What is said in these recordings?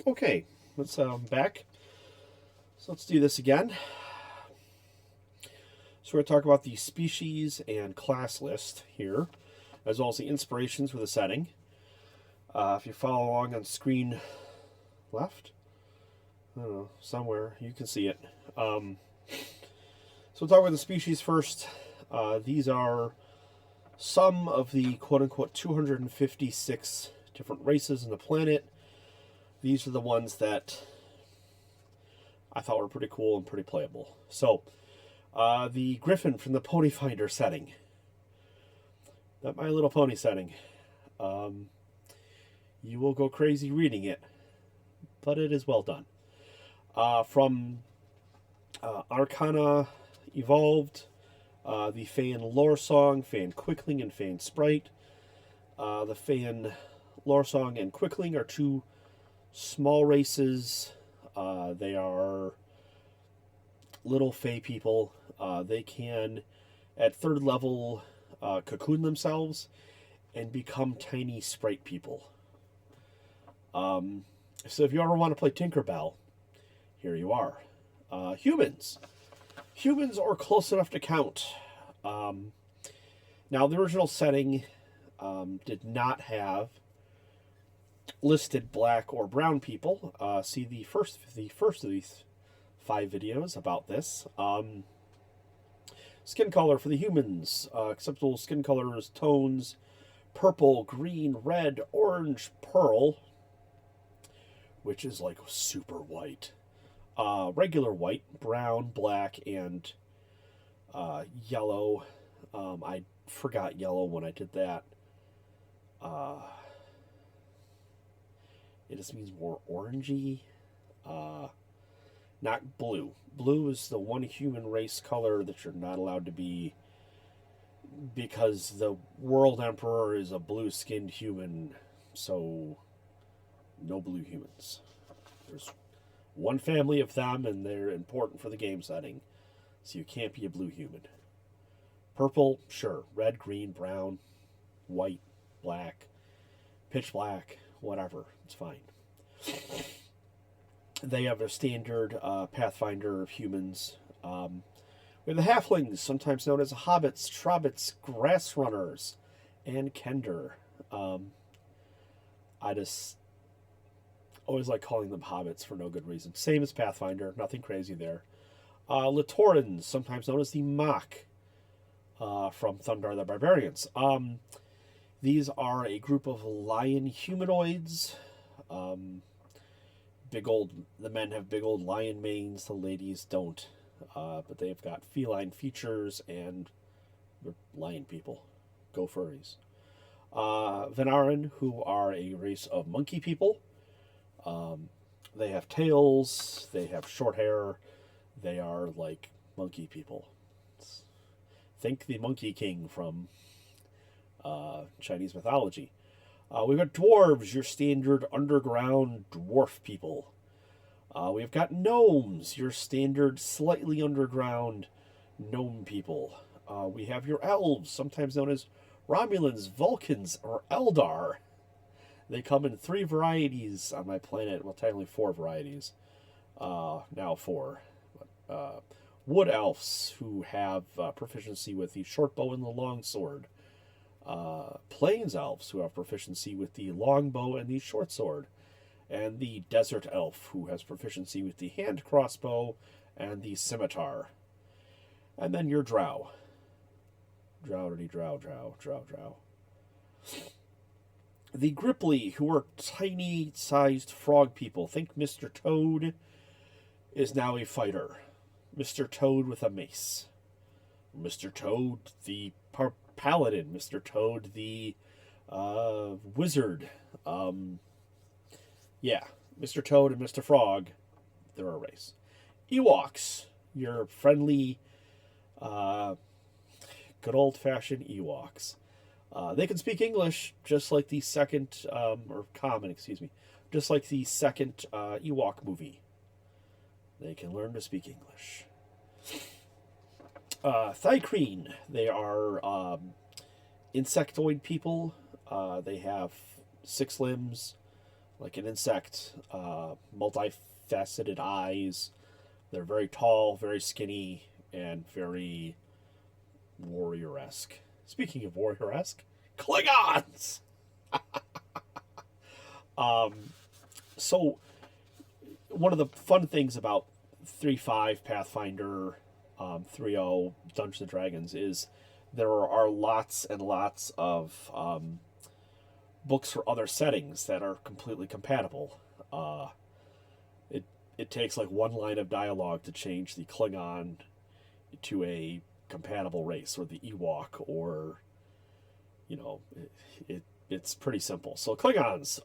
Okay, let's back. So let's do this again. So we're going to talk about the species and class list here, as well as the inspirations for the setting. If you follow along on screen left, I don't know, somewhere you can see it. So we'll talk about the species first. These are some of the quote-unquote 256 different races on the planet. These are the ones that I thought were pretty cool and pretty playable. So, the Griffin from the Pony Finder setting. That My Little Pony setting. You will go crazy reading it, but it is well done. From Arcana Evolved, the Fan Lore Song, Fan Quickling, and Fan Sprite. The Fan Lore Song and Quickling are two small races. They are little fey people. They can, at third level, cocoon themselves and become tiny sprite people. So if you ever want to play Tinkerbell, here you are. Humans. Humans are close enough to count. Now, the original setting did not have listed black or brown people. See the first of these 5 videos about this. Skin color for the humans. Acceptable skin colors, tones: purple, green, red, orange, pearl, which is like super white. Regular white, brown, black, and yellow. I forgot yellow when I did that. It just means more orangey. Not blue. Blue is the one human race color that you're not allowed to be, because the world emperor is a blue-skinned human, so no blue humans. There's one family of them, and they're important for the game setting, so you can't be a blue human. Purple, sure. Red, green, brown, white, black, pitch black, whatever. It's fine. They have a standard Pathfinder of humans. We have the halflings, sometimes known as hobbits, trobbits, grass runners, and kender. I just always like calling them hobbits for no good reason. Same as Pathfinder, nothing crazy there. Litorans, sometimes known as the Mock, from Thundar the Barbarians. These are a group of lion humanoids. The men have big old lion manes, the ladies don't. But they've got feline features and they're lion people. Go furries. Venaran, who are a race of monkey people. They have tails, they have short hair, they are like monkey people. Think the Monkey King from Chinese mythology. We've got dwarves, your standard underground dwarf people. We've got gnomes, your standard slightly underground gnome people. We have your elves, sometimes known as Romulans, Vulcans, or Eldar. They come in 3 varieties on my planet. Well, technically 4 varieties. Now 4. Wood elves, who have proficiency with the short bow and the long sword. Plains elves, who have proficiency with the long bow and the short sword. And the desert elf, who has proficiency with the hand crossbow and the scimitar. And then your drow. Drow. The Gripply, who are tiny-sized frog people. Think Mr. Toad is now a fighter. Mr. Toad with a mace. Mr. Toad the paladin. Mr. Toad the wizard. Yeah, Mr. Toad and Mr. Frog, they're a race. Ewoks, your friendly, good old-fashioned Ewoks. They can speak English, just like the second, or common, excuse me, just like the second Ewok movie. They can learn to speak English. Thykreen, they are insectoid people. They have 6 limbs, like an insect, multifaceted eyes. They're very tall, very skinny, and very warrior-esque. Speaking of warrior-esque, Klingons! So, one of the fun things about 3.5 Pathfinder 3.0 Dungeons and Dragons is there are lots and lots of books for other settings that are completely compatible. It takes like one line of dialogue to change the Klingon to a compatible race, or the Ewok, or it's pretty simple. So Klingons,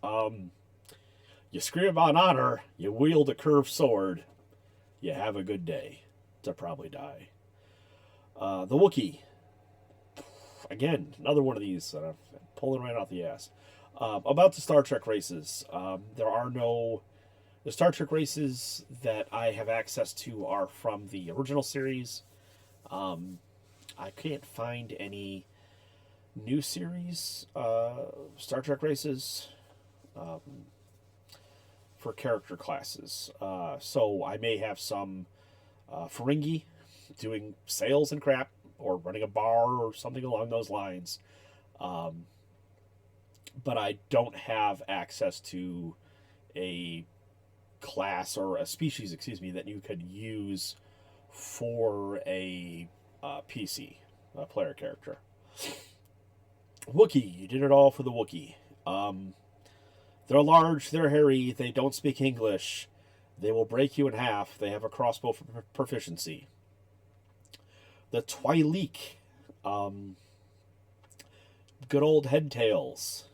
you scream about honor, you wield a curved sword, you have a good day to probably die. The Wookiee, again, another one of these that I'm pulling right out the ass. About the Star Trek races, the Star Trek races that I have access to are from the original series. I can't find any new series Star Trek races for character classes. So I may have some Ferengi doing sales and crap, or running a bar or something along those lines. But I don't have access to a class, or a species, that you could use for a PC, player character. Wookiee, you did it all for the Wookiee. They're large, they're hairy, they don't speak English, they will break you in half, they have a crossbow for proficiency. The Twi'lek, good old headtails.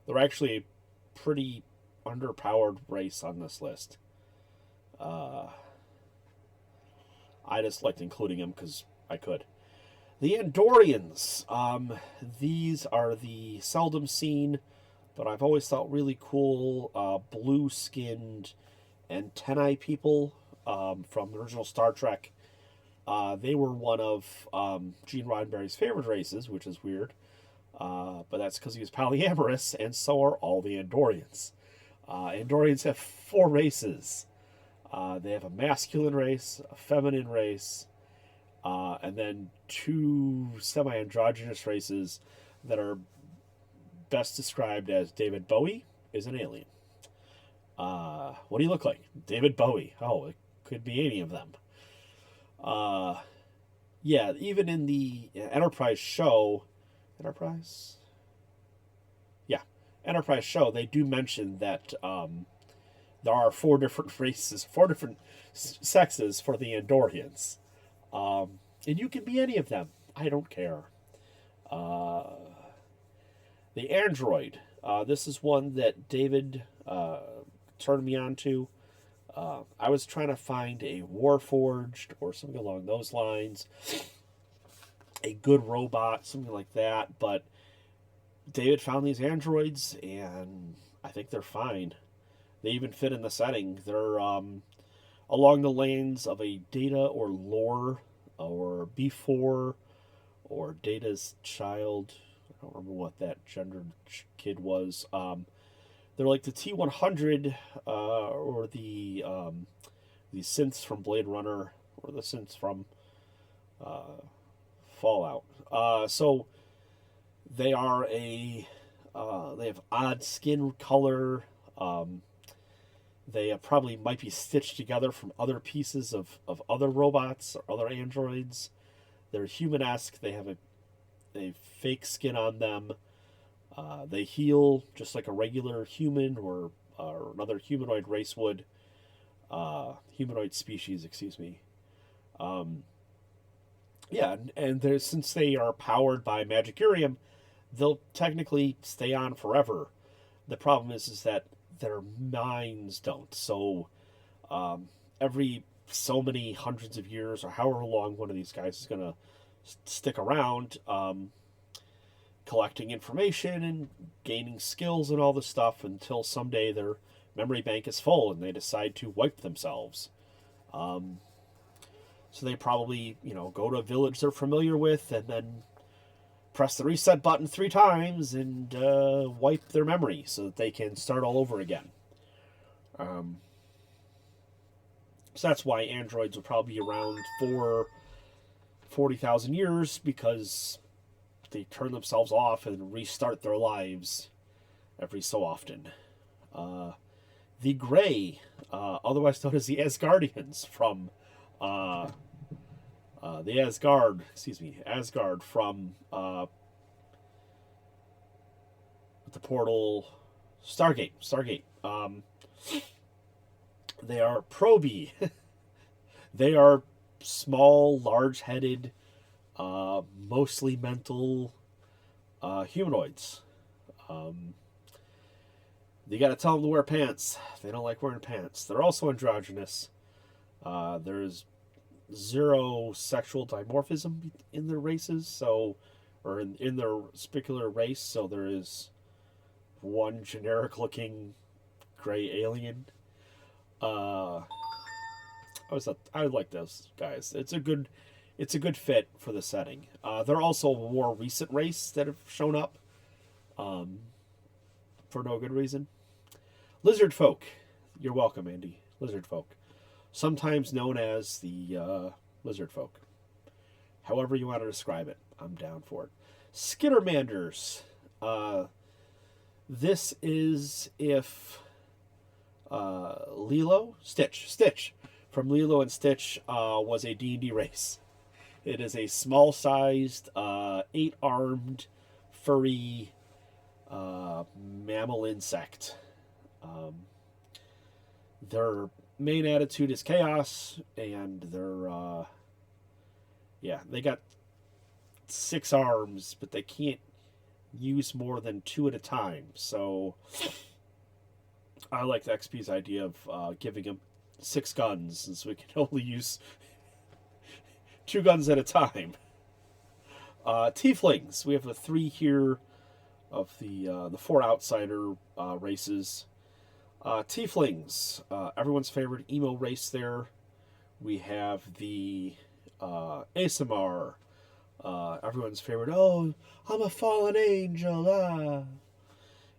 They're actually a pretty underpowered race on this list. I just liked including them because I could. The Andorians. These are the seldom seen, but I've always thought really cool, blue-skinned antennae people from the original Star Trek. They were one of Gene Roddenberry's favorite races, which is weird. But that's because he was polyamorous, and so are all the Andorians. Andorians have 4 races. They have a masculine race, a feminine race, and then 2 semi-androgynous races that are best described as David Bowie is an alien. What do you look like? David Bowie. Oh, it could be any of them. Yeah, even in the Enterprise show... Enterprise show, they do mention that there are 4 different races, 4 different sexes for the Andorians. And you can be any of them. I don't care. The Android. This is one that David turned me on to. I was trying to find a Warforged or something along those lines. A good robot, something like that. But David found these androids, and I think they're fine. They even fit in the setting. They're along the lanes of a Data or Lore or B4 or Data's child. I don't remember what that gendered kid was. They're like the T-100 or the synths from Blade Runner, or the synths from Fallout. So they are they have odd skin color. They probably might be stitched together from other pieces of other robots or other androids. They're human-esque. They have a fake skin on them. They heal just like a regular human or another humanoid race would. Humanoid species, excuse me. Yeah, and since they are powered by Magicurium, they'll technically stay on forever. The problem is that their minds don't. So every so many hundreds of years, or however long one of these guys is going to stick around, collecting information and gaining skills and all this stuff, until someday their memory bank is full and they decide to wipe themselves. So they probably, go to a village they're familiar with, and then press the reset button 3 times and wipe their memory so that they can start all over again. So that's why androids will probably be around for 40,000 years, because they turn themselves off and restart their lives every so often. The Grey, otherwise known as the Asgardians from Asgard from the portal Stargate. They are proby. They are small, large-headed, mostly mental humanoids. You got to tell them to wear pants. They don't like wearing pants. They're also androgynous. There's zero sexual dimorphism in their races, or in their particular race. So there is one generic-looking gray alien. I like those guys. It's a good fit for the setting. They're also a more recent race that have shown up, for no good reason. Lizard folk. You're welcome, Andy. Lizard folk, sometimes known as the lizard folk. However you want to describe it, I'm down for it. Skittermanders. This is if Stitch from Lilo and Stitch was a D&D race. It is a small-sized, 8-armed, furry mammal insect. Their main attitude is chaos, and they got 6 arms, but they can't use more than 2 at a time. So I like the XP's idea of giving him 6 guns, since we can only use 2 guns at a time. Tieflings. We have a 3 here of the 4 outsider races. Tieflings, everyone's favorite emo race there. We have the ASMR, everyone's favorite, oh, I'm a fallen angel,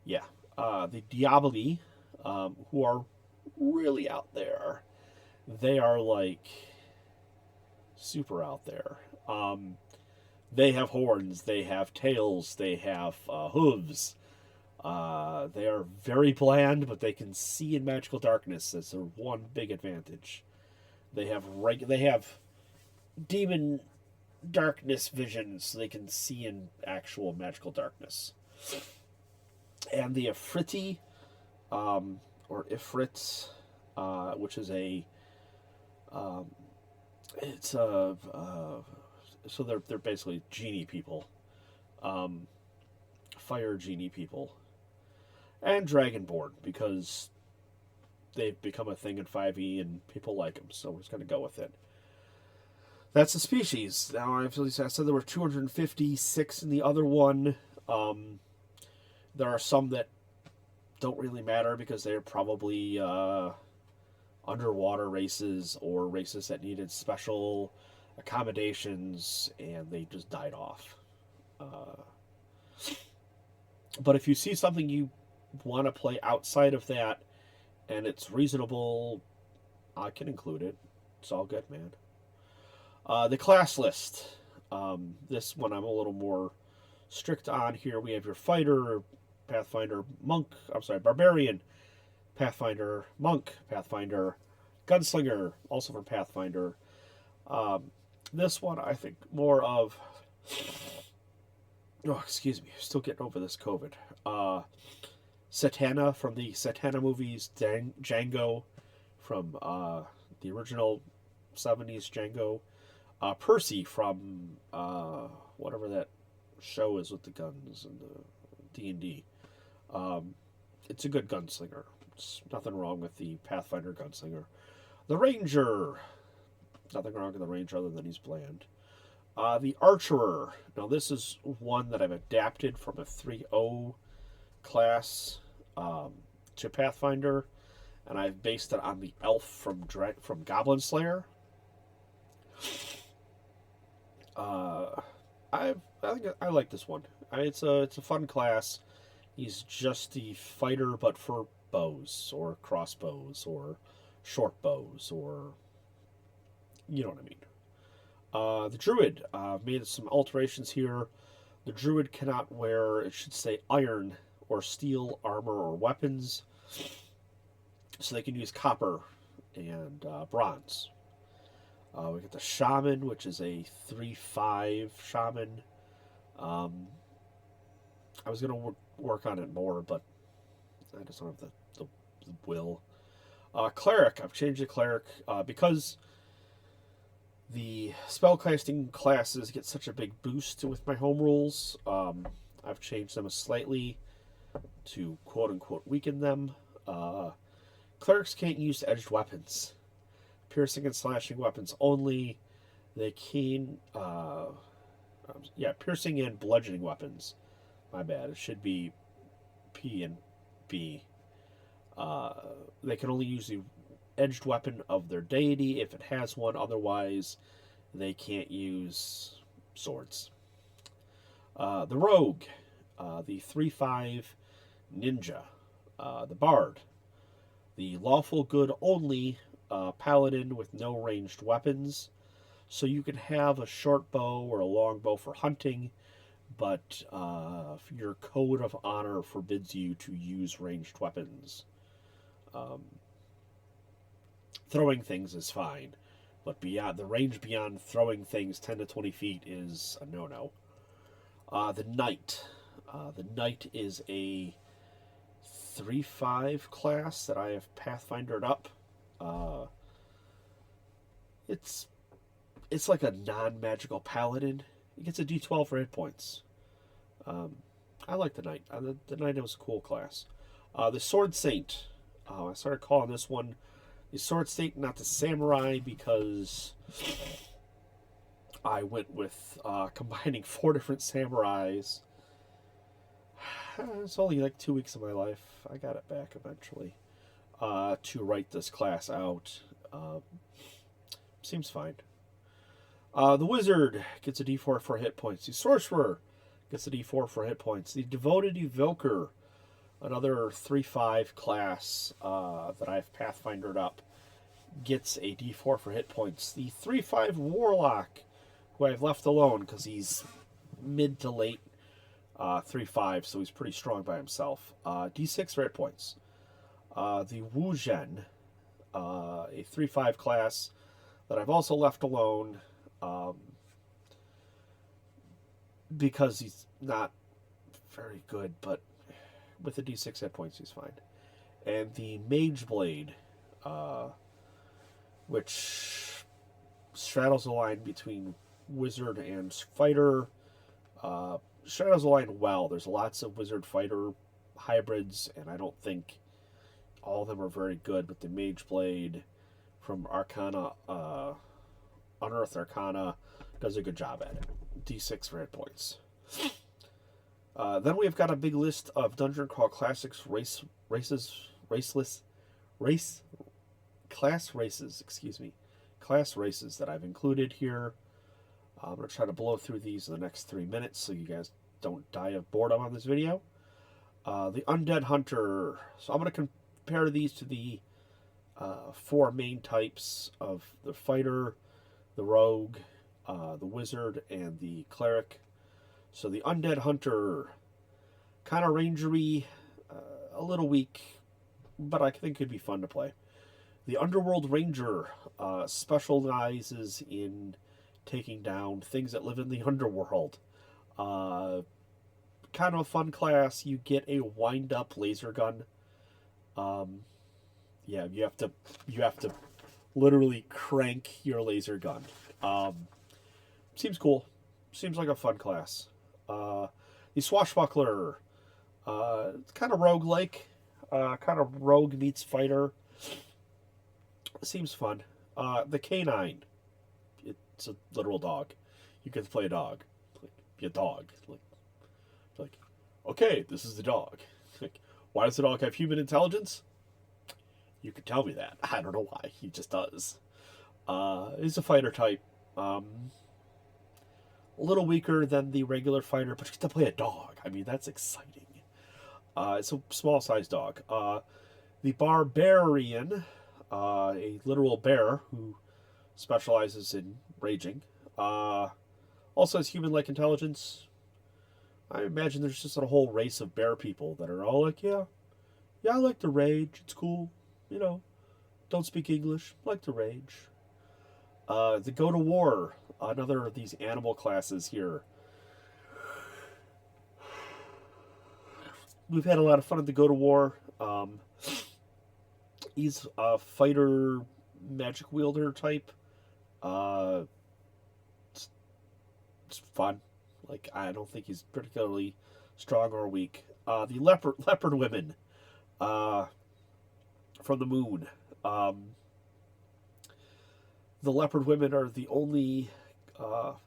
Yeah, the Diabli, who are really out there. They are, like, super out there. They have horns, they have tails, they have hooves. They are very bland, but they can see in magical darkness. That's their one big advantage. They have demon darkness vision, so they can see in actual magical darkness. And the Ifriti, or Ifrit, which is so they're basically genie people, fire genie people. And Dragonborn, because they've become a thing in 5e and people like them, so we're just going to go with it. That's the species. Now, I said there were 256 in the other one. There are some that don't really matter because they're probably underwater races or races that needed special accommodations and they just died off. But if you see something you want to play outside of that and it's reasonable, I can include it. It's all good, man. The class list. This one I'm a little more strict on here. We have your fighter, Pathfinder, monk, barbarian, Pathfinder, monk, Pathfinder, gunslinger, also from Pathfinder. This one I think more of, excuse me, still getting over this COVID. Satana from the Satana movies, Django from the original 70s Django, Percy from whatever that show is with the guns and the D&D. It's a good gunslinger. It's nothing wrong with the Pathfinder gunslinger. The Ranger, nothing wrong with the Ranger other than he's bland. The Archerer. Now this is one that I've adapted from a 3.0 class to Pathfinder, and I've based it on the elf from Goblin Slayer. I think I like this one. It's a fun class. He's just the fighter, but for bows or crossbows or short bows, or you know what I mean. The druid made some alterations here. The druid cannot wear, it should say, iron or steel armor or weapons, so they can use copper and bronze. We got the shaman, which is a 3/5 shaman. Um, I was gonna work on it more, but I just don't have the will. Cleric, I've changed the cleric because the spellcasting classes get such a big boost with my home rules. I've changed them slightly to quote unquote weaken them. Clerics can't use edged weapons, piercing and slashing weapons only. They can, piercing and bludgeoning weapons. My bad. It should be P and B. They can only use the edged weapon of their deity if it has one. Otherwise, they can't use swords. The rogue, the 3/5 ninja, the bard, the lawful good only paladin with no ranged weapons. So you can have a short bow or a long bow for hunting, but your code of honor forbids you to use ranged weapons. Throwing things is fine, but beyond the range beyond throwing things 10 to 20 feet is a no-no. The knight. The knight is a 3/5 class that I have pathfindered up. It's like a non-magical paladin. It gets a D12 for hit points. I like the knight. The knight was a cool class. The sword saint. I started calling this one the sword saint, not the samurai, because I went with combining 4 different samurais. It's only like 2 weeks of my life. I got it back eventually to write this class out. Seems fine. The wizard gets a D4 for hit points. The sorcerer gets a D4 for hit points. The devoted evoker, another 3/5 class that I've pathfindered up, gets a D4 for hit points. The 3/5 warlock, who I've left alone because he's mid to late 3/5, so he's pretty strong by himself. D6 for hit points. The Wujen, a 3/5 class that I've also left alone because he's not very good, but with the D6 hit points, he's fine. And the Mage Blade, which straddles the line between wizard and fighter. Straddles the line well. There's lots of wizard fighter hybrids, and I don't think all of them are very good, but the Mage Blade from Arcana, Unearthed Arcana, does a good job at it. D6 for hit points. Then we've got a big list of Dungeon Crawl Classics class races that I've included here. I'm going to try to blow through these in the next 3 minutes so you guys don't die of boredom on this video. The Undead Hunter. So I'm going to compare these to the 4 main types of the fighter, the rogue, the wizard, and the cleric. So the Undead Hunter, kind of rangery, a little weak, but I think could be fun to play. The Underworld Ranger specializes in taking down things that live in the underworld. Kind of a fun class. You get a wind-up laser gun. Yeah, you have to literally crank your laser gun. Seems cool. Seems like a fun class. The Swashbuckler, it's kind of rogue-like, kind of rogue meets fighter. Seems fun. The Canine, it's a literal dog. You get to play a dog, like, be a dog. Like, okay, this is the dog. Like, why does the dog have human intelligence? You could tell me that. I don't know why. He just does. He's a fighter type. A little weaker than the regular fighter, but you get to play a dog. I mean, that's exciting. It's a small sized dog. The barbarian, a literal bear who specializes in raging, also has human like intelligence. I imagine there's just a whole race of bear people that are all like, yeah, I like to rage. It's cool. You know, don't speak English. Like to rage. The go to war, another of these animal classes here. We've had a lot of fun at the go to war. He's a fighter, magic wielder type. Uh, it's fun. Like, I don't think he's particularly strong or weak. The leopard women, from the moon. The leopard women are the only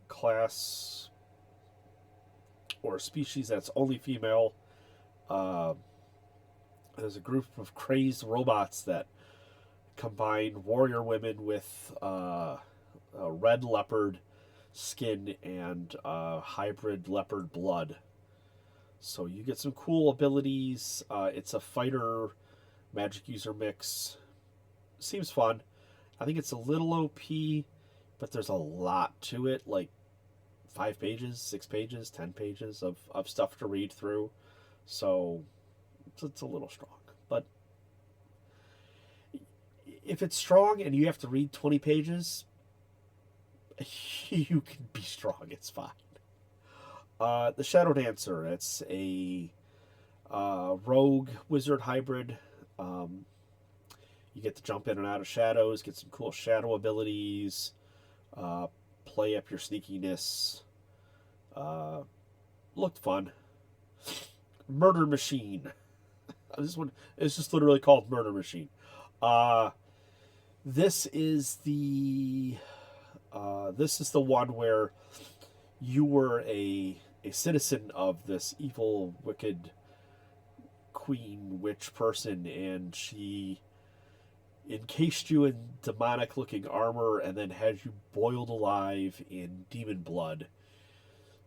class or species that's only female. There's a group of crazed robots that combine warrior women with a red leopard skin and hybrid leopard blood. So you get some cool abilities. It's a fighter magic user mix. Seems fun. I think it's a little OP, but there's a lot to it. Like 5 pages, 6 pages, 10 pages of stuff to read through. So it's a little strong. But if it's strong and you have to read 20 pages, you can be strong. It's fine. The Shadow Dancer. It's a rogue wizard hybrid. You get to jump in and out of shadows, get some cool shadow abilities, play up your sneakiness. Looked fun. Murder Machine. This one is just literally called Murder Machine. This is the one where you were a citizen of this evil, wicked queen witch person, and she encased you in demonic looking armor and then had you boiled alive in demon blood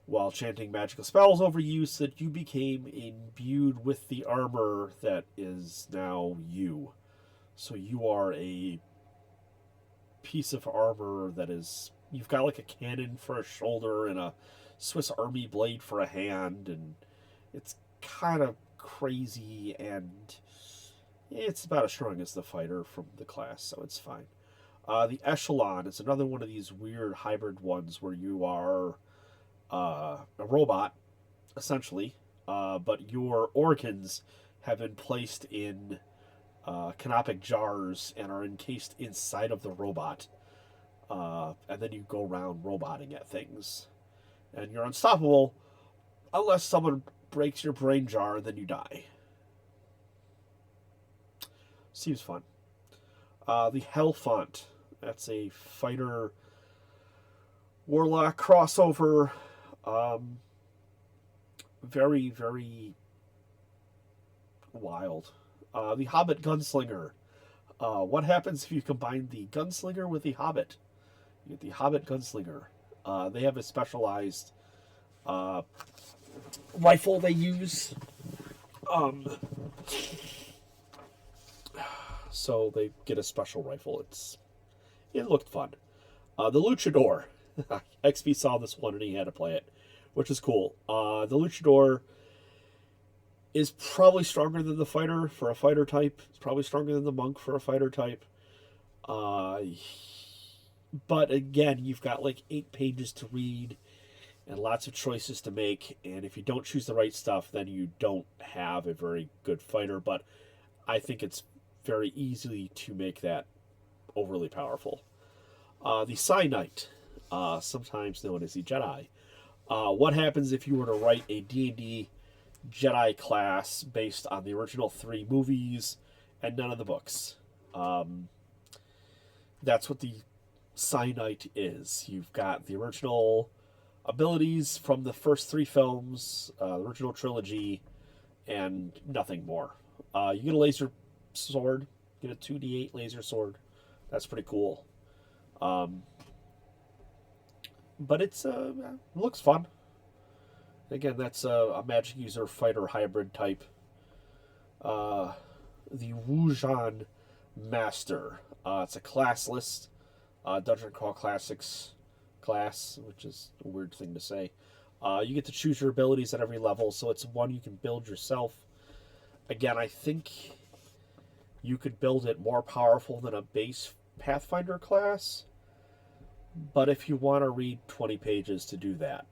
while chanting magical spells over you, so that you became imbued with the armor that is now you. So you are a piece of armor that is, you've got like a cannon for a shoulder and a Swiss Army blade for a hand, and it's kind of crazy, and it's about as strong as the fighter from the class, so it's fine. The Echelon is another one of these weird hybrid ones where you are a robot, essentially, but your organs have been placed in canopic jars and are encased inside of the robot. And then you go around roboting at things. And you're unstoppable unless someone breaks your brain jar and then you die. Seems fun. The Hellfont. That's a fighter warlock crossover. Very, very wild. The Hobbit Gunslinger. What happens if you combine the Gunslinger with the Hobbit? You get the Hobbit Gunslinger. They have a specialized rifle they use. So they get a special rifle. It looked fun. The Luchador. XP saw this one and he had to play it, which is cool. The Luchador is probably stronger than the fighter for a fighter type. It's probably stronger than the monk for a fighter type. But again, you've got like 8 pages to read and lots of choices to make. And if you don't choose the right stuff, then you don't have a very good fighter. But I think it's very easy to make that overly powerful. The Psi Knight, sometimes known as the Jedi. What happens if you were to write a D&D Jedi class based on the original 3 movies and none of the books? That's what the Psi Knight is. You've got the original abilities from the first 3 films, the original trilogy, and nothing more. You get a laser sword, you get a 2d8 laser sword. That's pretty cool. but it's looks fun. Again, that's a magic user fighter hybrid type. The Wujan Master. It's a class list. Dungeon Crawl Classics class, which is a weird thing to say. You get to choose your abilities at every level, so it's one you can build yourself. Again, I think you could build it more powerful than a base Pathfinder class, but if you want to read 20 pages to do that,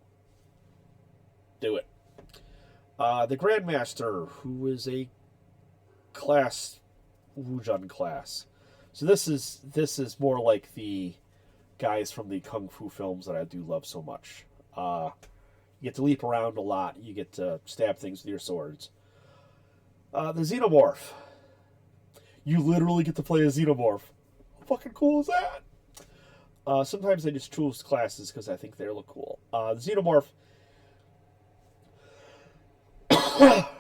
do it. The Grandmaster, who is a class, Wujun class. So this is more like the guys from the Kung Fu films that I do love so much. You get to leap around a lot. You get to stab things with your swords. The Xenomorph. You literally get to play a Xenomorph. How fucking cool is that? Sometimes I just choose classes because I think they look cool. The Xenomorph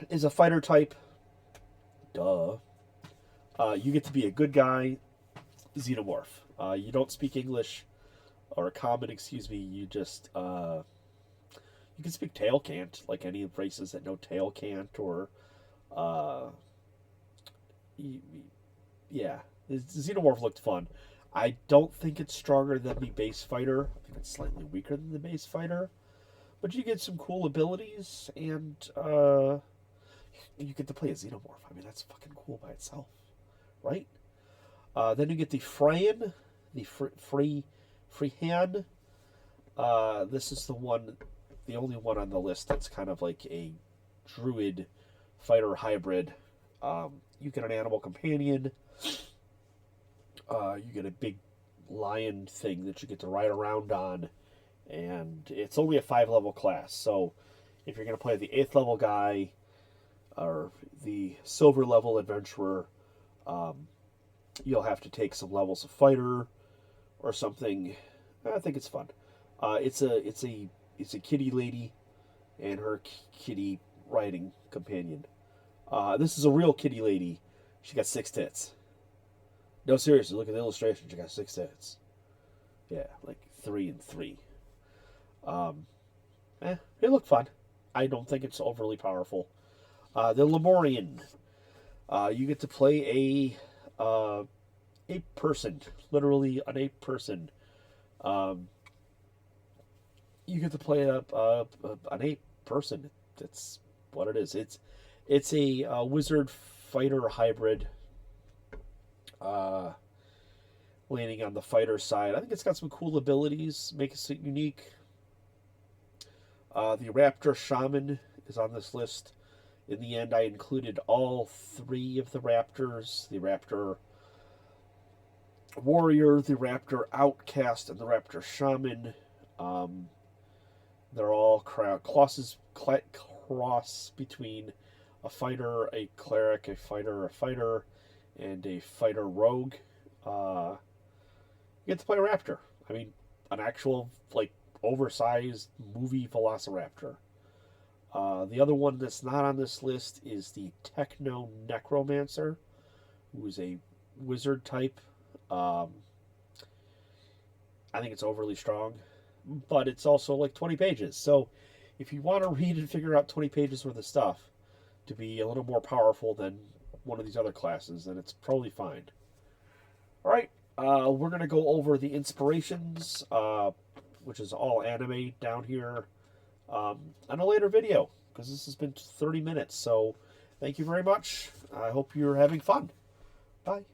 is a fighter type. Duh. You get to be a good guy, Xenomorph. You don't speak English, or common, excuse me. You just, you can speak tail cant, like any races that know tail cant, or, yeah. The Xenomorph looked fun. I don't think it's stronger than the base fighter. I think it's slightly weaker than the base fighter. But you get some cool abilities, and you get to play a Xenomorph. I mean, that's fucking cool by itself, right? Then you get the Freyan, the Freehan. This is the only one on the list that's kind of like a druid fighter hybrid. You get an animal companion. You get a big lion thing that you get to ride around on, and it's only a 5-level class. So if you're going to play the 8th level guy or the silver level adventurer, you'll have to take some levels of fighter or something. I think it's fun. It's a kitty lady and her kitty riding companion. This is a real kitty lady. She got 6 tits. No, seriously, look at the illustration. She got 6 tits. Yeah, like 3 and 3. It looked fun. I don't think it's overly powerful. The Lemurian. You get to play a ape person, literally an ape person. You get to play an ape person. That's what it is. It's a wizard fighter hybrid. Landing on the fighter side. I think it's got some cool abilities, makes it unique. The Raptor Shaman is on this list. In the end, I included all 3 of the Raptors. The Raptor Warrior, the Raptor Outcast, and the Raptor Shaman. They're all cross between a fighter, a cleric, a fighter, and a fighter rogue. You get to play a raptor. I mean, an actual, like, oversized movie velociraptor. The other one that's not on this list is the Techno Necromancer, who is a wizard type. I think it's overly strong, but it's also like 20 pages. So if you want to read and figure out 20 pages worth of stuff to be a little more powerful than one of these other classes, then it's probably fine. All right, we're going to go over the inspirations, which is all anime down here, on a later video, because this has been 30 minutes. So thank you very much. I hope you're having fun. Bye.